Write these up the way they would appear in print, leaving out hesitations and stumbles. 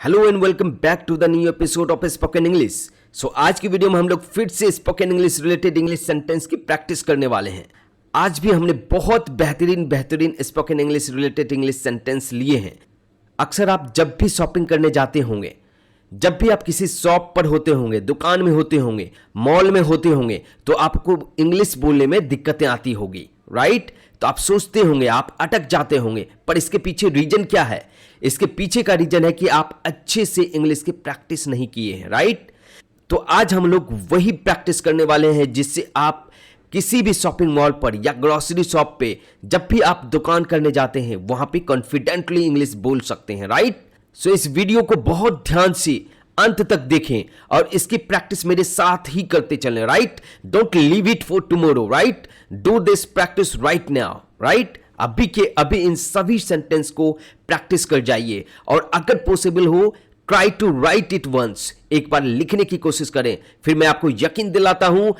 Hello and welcome back to the new episode of spoken English. So आज की video में हम लोग फिर से spoken English related English sentence की प्रैक्टिस करने वाले हैं। आज भी हमने बहुत बेहतरीन spoken English related English sentence लिए हैं। अक्सर आप जब भी शॉपिंग करने जाते होंगे, जब भी आप किसी शॉप पर होते होंगे, दुकान में होते होंगे, मॉल में होते होंगे, तो आपको इंग्लिश बोलने में दिक्कतें आती होगी, राइट? तो आप सोचते होंगे, आप अटक जाते होंगे, पर इसके पीछे रीजन क्या है? इसके पीछे का रीजन है कि आप अच्छे से इंग्लिश की प्रैक्टिस नहीं किए हैं, राइट? तो आज हम लोग वही प्रैक्टिस करने वाले हैं जिससे आप किसी भी शॉपिंग मॉल पर या ग्रोसरी शॉप पे जब भी आप दुकान करने जाते हैं वहां पे कॉन्फिडेंटली इंग्लिश बोल सकते हैं, राइट? सो इस वीडियो को बहुत ध्यान से अंत तक देखें और इसकी प्रैक्टिस मेरे साथ ही करते चलें, right? Don't leave it for tomorrow, right? Do this practice right now, right? अभी के अभी इन सभी सेंटेंस को प्रैक्टिस कर जाइए और अगर पॉसिबल हो try to write it once, एक बार लिखने की कोशिश करें। फिर मैं आपको यकीन दिलाता हूं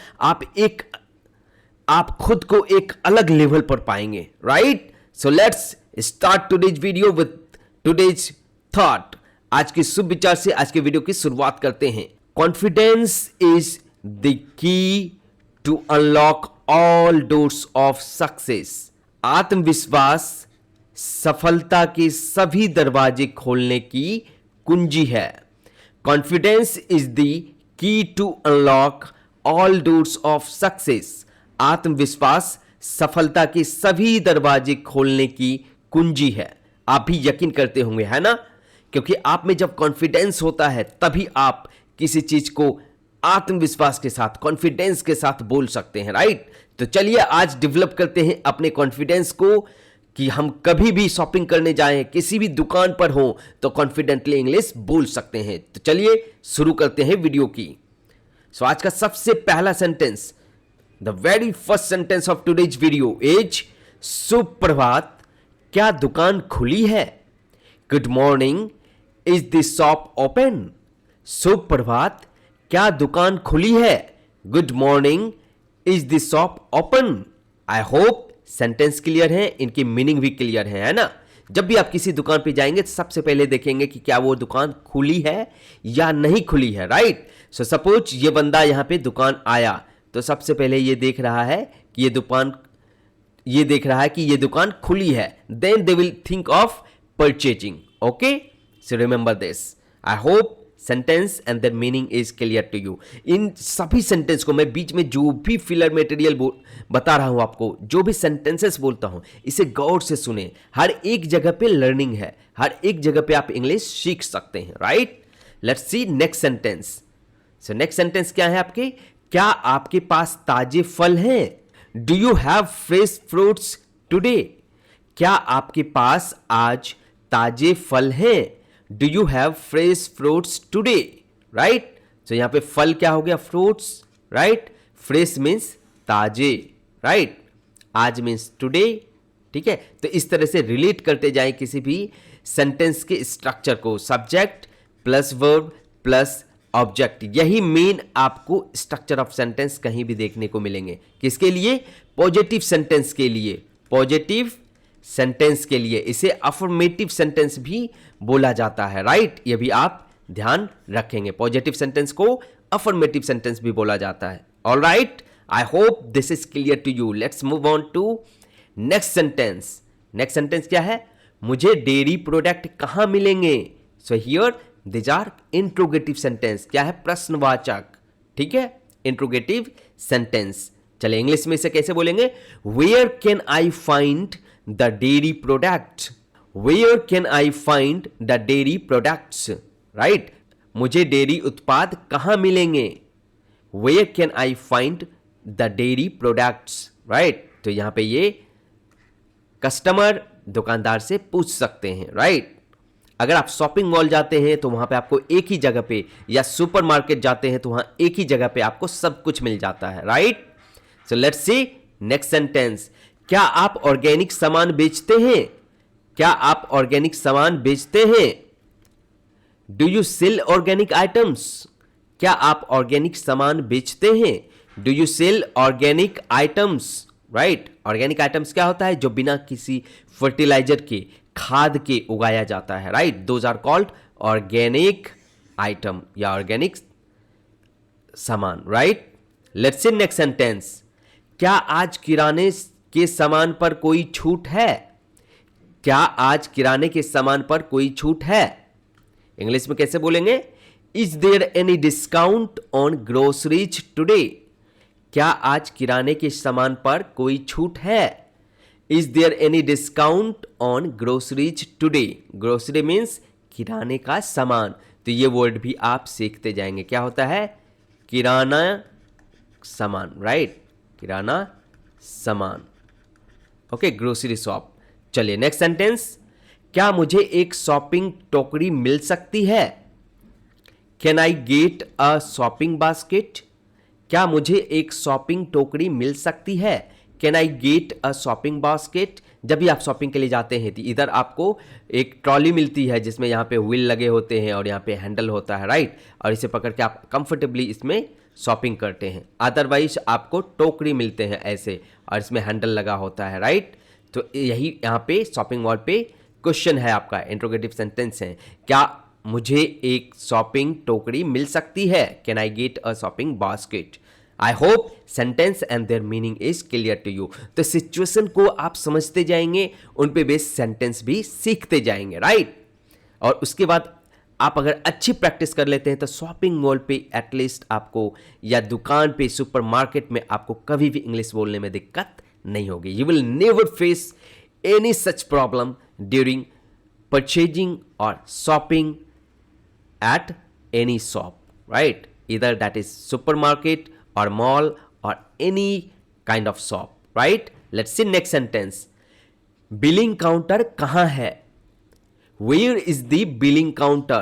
आप खुद को एक अलग लेवल पर पाएंगे, right? So let's start today's video with today's thought. आज के शुभ विचार से आज के वीडियो की शुरुआत करते हैं। Confidence is the key to unlock all doors of success. आत्मविश्वास सफलता के सभी दरवाजे खोलने की कुंजी है। Confidence is the key to unlock all doors of success. आत्मविश्वास सफलता के सभी दरवाजे खोलने की कुंजी है। आप भी यकीन करते होंगे, है ना? क्योंकि आप में जब कॉन्फिडेंस होता है तभी आप किसी चीज को आत्मविश्वास के साथ, कॉन्फिडेंस के साथ बोल सकते हैं, राइट? तो चलिए आज डेवलप करते हैं अपने कॉन्फिडेंस को कि हम कभी भी शॉपिंग करने जाएं, किसी भी दुकान पर हो तो कॉन्फिडेंटली इंग्लिश बोल सकते हैं। तो चलिए शुरू करते हैं वीडियो की। सो आज का सबसे पहला sentence, the very first sentence of today's video is सुप्रभात, क्या दुकान खुली है? Good morning, is the shop open? सुप्रभात, क्या दुकान खुली है? Good morning, is the shop open? I hope sentence clear है, इनकी मीनिंग भी क्लियर है ना? जब भी आप किसी दुकान पे जाएंगे तो सबसे पहले देखेंगे कि क्या वो दुकान खुली है या नहीं खुली है, राइट? सो सपोज ये बंदा यहां पे दुकान आया तो सबसे पहले ये देख रहा है कि ये दुकान खुली है। Then they will think of purchasing. Okay, so remember this. I hope sentence and the meaning is clear to you. इन सभी सेंटेंस को मैं बीच में जो भी फिलर मटेरियल बता रहा हूं आपको, जो भी सेंटेंसेस बोलता हूं, इसे गौर से सुने। हर एक जगह पे लर्निंग है, हर एक जगह पे आप इंग्लिश सीख सकते हैं, right? Let's see next sentence. So next sentence क्या है आपके? क्या आपके पास ताजे फल हैं? Do you have fresh fruits today? क्या आपके पास आज ताजे फल हैं? Do you have fresh fruits today? Right? तो यहां पे फल क्या हो गया? Fruits, right? फ्रेश मीन्स ताजे, राइट? आज मीन्स टुडे, ठीक है? तो इस तरह से रिलेट करते जाएं किसी भी सेंटेंस के स्ट्रक्चर को। Subject plus verb plus object, यही मेन आपको स्ट्रक्चर ऑफ सेंटेंस कहीं भी देखने को मिलेंगे। किसके लिए? पॉजिटिव सेंटेंस के लिए। पॉजिटिव सेंटेंस के लिए इसे अफर्मेटिव सेंटेंस भी बोला जाता है, राइट? ये भी आप ध्यान रखेंगे। पॉजिटिव सेंटेंस को अफर्मेटिव सेंटेंस भी बोला जाता है। All right, I hope this is clear to you. Let's move on to next sentence. Next sentence क्या है? मुझे डेयरी प्रोडक्ट कहां मिलेंगे? So here this are interrogative sentence. क्या है? प्रश्नवाचक, ठीक है? Interrogative sentence. चलिए इंग्लिश में इसे कैसे बोलेंगे? Where can I find the dairy product? Where can I find the dairy products? Right? मुझे डेयरी उत्पाद कहां मिलेंगे? Where can I find the dairy products? Right? तो यहां पे ये कस्टमर दुकानदार से पूछ सकते हैं, राइट? अगर आप शॉपिंग मॉल जाते हैं तो वहां पे आपको एक ही जगह पे, या सुपरमार्केट जाते हैं तो वहां एक ही जगह पे आपको सब कुछ मिल जाता है, right? So let's see next sentence. क्या आप ऑर्गेनिक सामान बेचते हैं? क्या आप ऑर्गेनिक सामान बेचते हैं? Do you sell organic items? क्या आप ऑर्गेनिक सामान बेचते हैं? Do you sell organic items? Right? Organic items क्या होता है? जो बिना किसी फर्टिलाइजर के खाद के उगाया जाता है, right? Those are called organic item या ऑर्गेनिक सामान, right? Let's see next sentence. क्या आज किराने के सामान पर कोई छूट है? क्या आज किराने के सामान पर कोई छूट है? इंग्लिश में कैसे बोलेंगे? Is there any discount on groceries today? क्या आज किराने के सामान पर कोई छूट है? Is there any discount on groceries today? Grocery means किराने का सामान, तो ये वर्ड भी आप सीखते जाएंगे। क्या होता है? किराना सामान, राइट? किराना सामान, ओके, ग्रोसरी शॉप। चलिए नेक्स्ट सेंटेंस। क्या मुझे एक शॉपिंग टोकरी मिल सकती है? Can I get a shopping basket? क्या मुझे एक शॉपिंग टोकरी मिल सकती है? Can I get a shopping basket? जब भी आप शॉपिंग के लिए जाते हैं तो इधर आपको एक ट्रॉली मिलती है जिसमें यहाँ पे व्हील लगे होते हैं और यहाँ पे हैंडल होता है, राइट? और इसे पकड़ के आप कंफर्टेबली इसमें शॉपिंग करते हैं। अदरवाइज आपको टोकरी मिलते हैं ऐसे और इसमें हैंडल लगा होता है, राइट? तो यही यहाँ पे शॉपिंग मॉल पे क्वेश्चन है आपका, इंट्रोगेटिव सेंटेंस है। क्या मुझे एक शॉपिंग टोकरी मिल सकती है? Can I get a shopping basket? I hope sentence and their meaning is clear to you. तो सिचुएशन को आप समझते जाएंगे, उन पे बेस्ड सेंटेंस भी सीखते जाएंगे, राइट? और उसके बाद आप अगर अच्छी प्रैक्टिस कर लेते हैं तो शॉपिंग मॉल पे एटलीस्ट आपको, या दुकान पे, सुपरमार्केट में आपको कभी भी इंग्लिश बोलने में दिक्कत नहीं होगी। You will never face any such problem during purchasing और shopping at any shop, right? Either that is supermarket or mall or any kind of shop, right? Let's see next sentence. Billing counter कहाँ है? Where is the billing counter?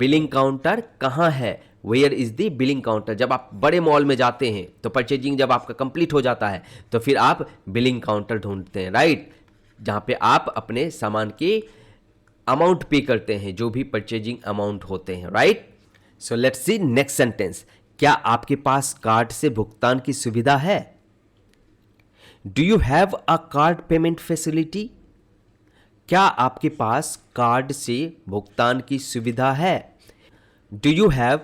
Billing counter कहाँ है? Where is the billing counter? जब आप बड़े mall में जाते हैं तो परचेजिंग जब आपका कंप्लीट हो जाता है तो फिर आप बिलिंग काउंटर ढूंढते हैं, राइट? जहाँ पे आप अपने सामान के अमाउंट पे करते हैं, जो भी परचेजिंग अमाउंट होते हैं, right? So let's see next sentence. क्या आपके पास कार्ड से भुगतान की सुविधा है? Do you have a card payment facility? क्या आपके पास कार्ड से भुगतान की सुविधा है? Do you have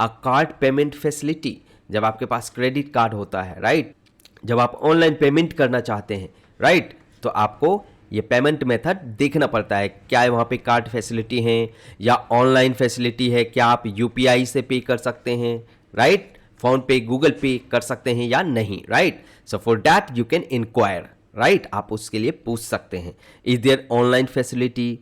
a card payment facility? जब आपके पास क्रेडिट कार्ड होता है, राइट? जब आप ऑनलाइन पेमेंट करना चाहते हैं, राइट? तो आपको ये पेमेंट मेथड देखना पड़ता है, क्या वहाँ पे कार्ड फैसिलिटी है या ऑनलाइन फैसिलिटी है, क्या आप यूपीआई से पे कर सकते हैं, राइट? फोन पे, गूगल पे कर सकते हैं या नहीं, right? So for that you can inquire, right? आप उसके लिए पूछ सकते हैं, is there online facility,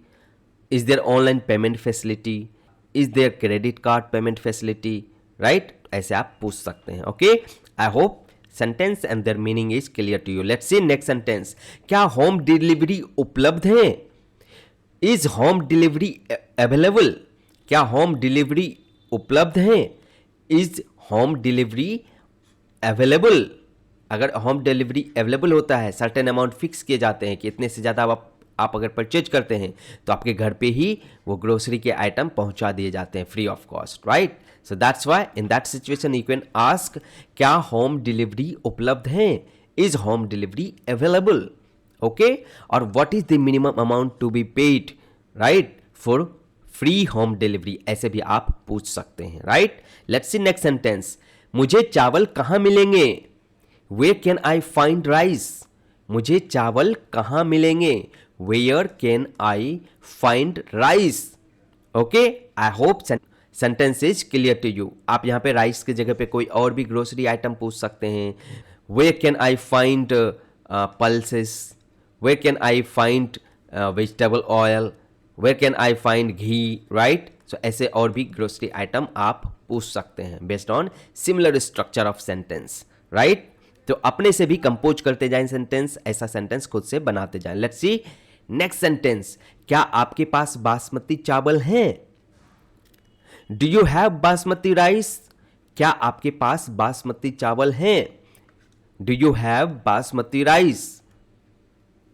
is there online payment facility, is there credit card payment facility, right? ऐसे आप पूछ सकते हैं, okay? I hope sentence and their meaning is clear to you. Let's see next sentence. क्या home delivery उपलब्ध है? Is home delivery available? क्या home delivery उपलब्ध है? Is home delivery available? अगर होम डिलीवरी अवेलेबल होता है, सर्टेन अमाउंट फिक्स किए जाते हैं कि इतने से ज़्यादा आप अगर परचेज करते हैं तो आपके घर पे ही वो ग्रोसरी के आइटम पहुंचा दिए जाते हैं free of cost, right? So that's why in that situation you can ask, क्या होम डिलीवरी उपलब्ध है? Is home delivery available? Okay? और what is the minimum amount to be paid, right, for free home delivery? ऐसे भी आप पूछ सकते हैं, right? Let's see next sentence. मुझे चावल कहाँ मिलेंगे? Where can I find rice? मुझे चावल कहाँ मिलेंगे? Where can I find rice? Okay? I hope sentence is clear to you. आप यहाँ पे राइस की जगह पे कोई और भी ग्रोसरी आइटम पूछ सकते हैं। Where can I find pulses? Where can I find vegetable oil? Where can I find ghee, right? So ऐसे और भी ग्रोसरी आइटम आप पूछ सकते हैं based on similar structure of sentence, right? तो अपने से भी कंपोज करते जाएं सेंटेंस, ऐसा सेंटेंस खुद से बनाते जाएं। Let's see next sentence. क्या आपके पास बासमती चावल हैं? Do you have basmati rice? क्या आपके पास बासमती चावल हैं? Do you have basmati rice?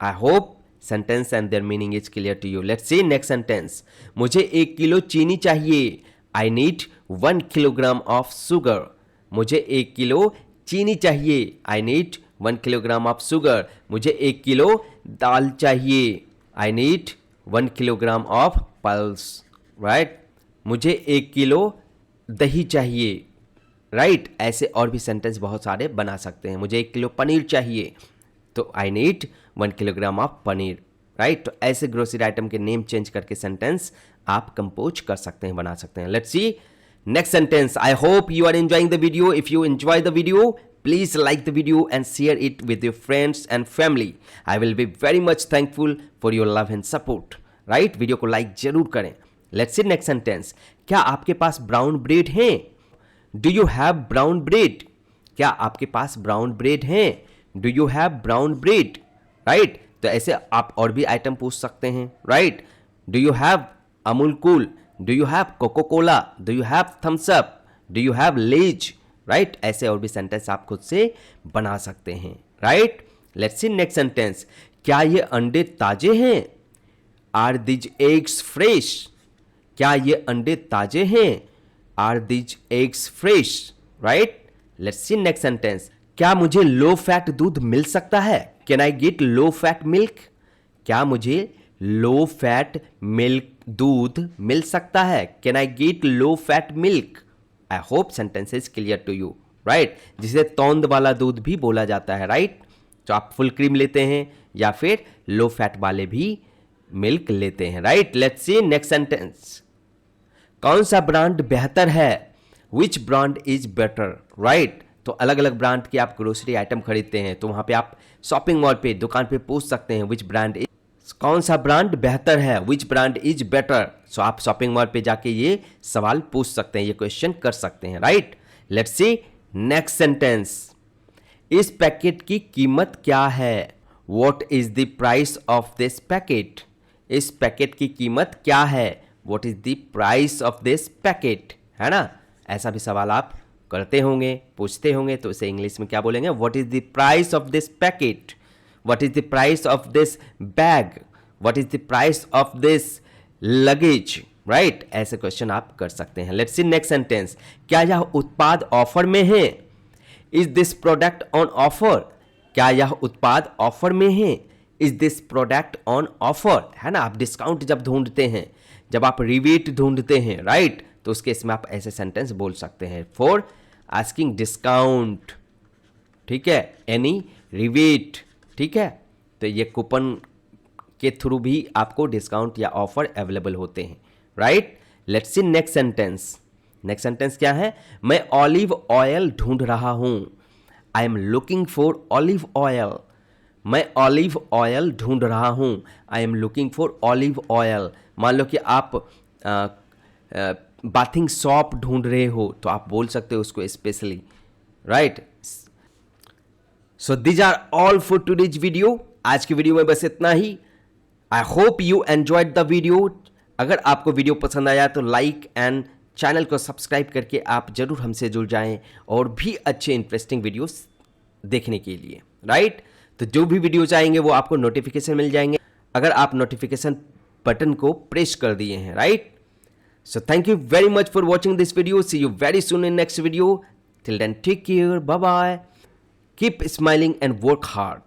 I hope sentence and their meaning is clear to you. Let's see next sentence. मुझे 1 किलो चीनी चाहिए। I need 1 kilogram of sugar. मुझे 1 किलो चीनी चाहिए। I need 1 kilogram of sugar. मुझे 1 किलो दाल चाहिए। I need 1 kilogram of pulse, right. मुझे 1 kilo दही चाहिए, राइट। ऐसे और भी सेंटेंस बहुत सारे बना सकते हैं। मुझे 1 किलो पनीर चाहिए, तो I need 1 kilogram of paneer, right. तो ऐसे ग्रोसरी आइटम के नेम चेंज करके सेंटेंस आप कंपोज कर सकते हैं, बना सकते हैं। Let's see next sentence. I hope you are enjoying the video. If you enjoy the video, please like the video and share it with your friends and family. I will be very much thankful for your love and support. Right? Video को like जरूर करें। Let's see next sentence. क्या आपके पास brown bread है? Do you have brown bread? क्या आपके पास brown bread है? Do you have brown bread? Right? तो ऐसे आप और भी आइटम पूछ सकते हैं, right? Do you have Amul Cool? Do you have Coca-Cola? Do you have Thumbs Up? Do you have Lay's? Right ऐसे और भी सेंटेंस आप खुद से बना सकते हैं, right. Let's see next sentence. क्या ये अंडे ताजे हैं? Are these eggs fresh? क्या ये अंडे ताजे हैं? Are these eggs fresh? Right. Let's see next sentence. क्या मुझे लो फैट दूध मिल सकता है? Can I get low fat milk? क्या मुझे लो फैट मिल्क दूध मिल सकता है? Can I get low fat milk? I hope sentence is clear to you, right. जिसे तौंद वाला दूध भी बोला जाता है, राइट। तो आप फुल क्रीम लेते हैं या फिर लो फैट वाले भी मिल्क लेते हैं, right. Let's see next sentence. कौन सा ब्रांड बेहतर है? Which brand is better? Right. तो अलग अलग ब्रांड के आप ग्रोसरी आइटम खरीदते हैं, तो वहां पे आप शॉपिंग मॉल पे, दुकान पे पूछ सकते हैं विच ब्रांड इज, कौन सा ब्रांड बेहतर है, विच ब्रांड इज बेटर। सो आप शॉपिंग मॉल पे जाके ये सवाल पूछ सकते हैं, ये क्वेश्चन कर सकते हैं, right. Let's see next sentence. इस पैकेट की कीमत क्या है? What is the price of this packet? इस पैकेट की कीमत क्या है? What is the price of this packet? है ना, ऐसा भी सवाल आप करते होंगे, पूछते होंगे, तो इसे इंग्लिश में क्या बोलेंगे? What is the price of this packet? What is the price of this bag? What is the price of this luggage? Right? ऐसे क्वेश्चन आप कर सकते हैं। Let's see next sentence. क्या यह उत्पाद ऑफर में है? Is this product on offer? क्या यह उत्पाद ऑफर में है? Is this product on offer? है ना, आप डिस्काउंट जब ढूंढते हैं, जब आप रिबेट ढूंढते हैं, राइट, तो उसके इसमें आप ऐसे सेंटेंस बोल सकते हैं। फॉर आस्किंग डिस्काउंट, ठीक है, एनी रिबेट, ठीक है। तो ये कूपन के थ्रू भी आपको डिस्काउंट या ऑफर अवेलेबल होते हैं, right. Let's see next sentence. Next sentence क्या है? मैं ऑलिव ऑयल ढूंढ रहा हूं। I am looking for olive oil. मैं ऑलिव ऑयल ढूंढ रहा हूं। I am looking for olive oil. मान लो कि आप बाथिंग सॉप ढूंढ रहे हो, तो आप बोल सकते हो उसको specially, right. So these are all for today's video. आज की वीडियो में बस इतना ही। I hope you enjoyed the video. अगर आपको वीडियो पसंद आया तो लाइक एंड चैनल को सब्सक्राइब करके आप जरूर हमसे जुड़ जाएं और भी अच्छे इंटरेस्टिंग वीडियोस देखने के लिए, राइट। तो जो भी वीडियोज आएंगे वो आपको नोटिफिकेशन मिल जाएंगे अगर आप नोटिफिकेशन बटन को प्रेस कर दिए हैं, right. So thank you very much for watching this video. See you very soon in next video. Till then take care, bye bye, keep smiling and work hard.